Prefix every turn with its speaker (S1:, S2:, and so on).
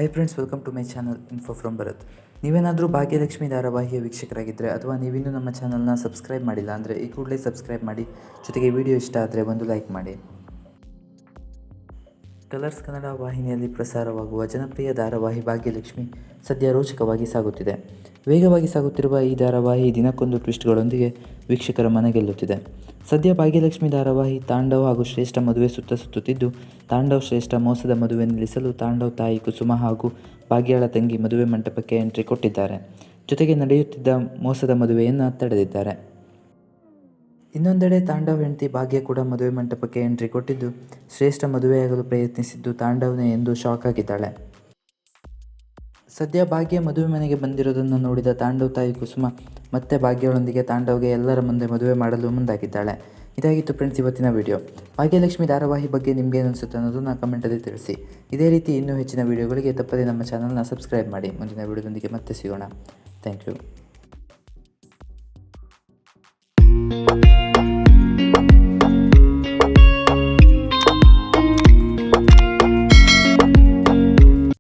S1: Hi friends, welcome to my channel info from Bharat. ನೀವೇನಾದರೂ ಭಾಗ್ಯಲಕ್ಷ್ಮಿ ಧಾರಾವಾಹಿಯ ವೀಕ್ಷಕರಾಗಿದ್ದರೆ ಅಥವಾ ನೀವಿನ್ನೂ ನಮ್ಮ ಚಾನಲ್ನ ಸಬ್ಸ್ಕ್ರೈಬ್ ಮಾಡಿಲ್ಲ ಅಂದರೆ ಈ ಕೂಡಲೇ ಸಬ್ಸ್ಕ್ರೈಬ್ ಮಾಡಿ. ಜೊತೆಗೆ ವಿಡಿಯೋ ಇಷ್ಟ ಆದರೆ ಒಂದು ಲೈಕ್ ಮಾಡಿ. ಕಲರ್ಸ್ ಕನ್ನಡ ವಾಹಿನಿಯಲ್ಲಿ ಪ್ರಸಾರವಾಗುವ ಜನಪ್ರಿಯ ಧಾರಾವಾಹಿ ಭಾಗ್ಯಲಕ್ಷ್ಮಿ ಸದ್ಯ ರೋಚಕವಾಗಿ ಸಾಗುತ್ತಿದೆ. ವೇಗವಾಗಿ ಸಾಗುತ್ತಿರುವ ಈ ಧಾರಾವಾಹಿ ದಿನಕ್ಕೊಂದು ಟ್ವಿಸ್ಟ್ಗಳೊಂದಿಗೆ ವೀಕ್ಷಕರ ಮನಗೆಲ್ಲುತ್ತಿದೆ. ಸದ್ಯ ಭಾಗ್ಯಲಕ್ಷ್ಮಿ ಧಾರಾವಾಹಿ ತಾಂಡವ್ ಹಾಗೂ ಶ್ರೇಷ್ಠ ಮದುವೆ ಸುತ್ತುತ್ತಿದ್ದು, ತಾಂಡವ್ ಶ್ರೇಷ್ಠ ಮೋಸದ ಮದುವೆ ನಿಲ್ಲಿಸಲು ತಾಂಡವ್ ತಾಯಿ ಕುಸುಮ ಹಾಗೂ ಭಾಗ್ಯಳ ತಂಗಿ ಮದುವೆ ಮಂಟಪಕ್ಕೆ ಎಂಟ್ರಿ ಕೊಟ್ಟಿದ್ದಾರೆ. ಜೊತೆಗೆ ನಡೆಯುತ್ತಿದ್ದ ಮೋಸದ ಮದುವೆಯನ್ನು ತಡೆದಿದ್ದಾರೆ. ಇನ್ನೊಂದೆಡೆ ತಾಂಡವ್ ಹೆಂಡತಿ ಭಾಗ್ಯ ಕೂಡ ಮದುವೆ ಮಂಟಪಕ್ಕೆ ಎಂಟ್ರಿ ಕೊಟ್ಟಿದ್ದು, ಶ್ರೇಷ್ಠ ಮದುವೆಯಾಗಲು ಪ್ರಯತ್ನಿಸಿದ್ದು ತಾಂಡವ್ನೇ ಎಂದು ಶಾಕ್ ಆಗಿದ್ದಾಳೆ. ಸದ್ಯ ಭಾಗ್ಯ ಮದುವೆ ಮನೆಗೆ ಬಂದಿರೋದನ್ನು ನೋಡಿದ ತಾಂಡವ್ ತಾಯಿ ಕುಸುಮ ಮತ್ತೆ ಭಾಗ್ಯಳೊಂದಿಗೆ ತಾಂಡವ್ಗೆ ಎಲ್ಲರ ಮುಂದೆ ಮದುವೆ ಮಾಡಲು ಮುಂದಾಗಿದ್ದಾಳೆ. ಇದಾಗಿತ್ತು ಫ್ರೆಂಡ್ಸ್ ಇವತ್ತಿನ ವಿಡಿಯೋ. ಭಾಗ್ಯಲಕ್ಷ್ಮಿ ಧಾರಾವಾಹಿ ಬಗ್ಗೆ ನಿಮ್ಗೇನು ಅನಿಸುತ್ತೆ ಅನ್ನೋದನ್ನು ಕಮೆಂಟಲ್ಲಿ ತಿಳಿಸಿ. ಇದೇ ರೀತಿ ಇನ್ನೂ ಹೆಚ್ಚಿನ ವಿಡಿಯೋಗಳಿಗೆ ತಪ್ಪದೇ ನಮ್ಮ ಚಾನಲ್ನ ಸಬ್ಸ್ಕ್ರೈಬ್ ಮಾಡಿ. ಮುಂದಿನ ವಿಡಿಯೋದೊಂದಿಗೆ ಮತ್ತೆ ಸಿಗೋಣ. Thank you.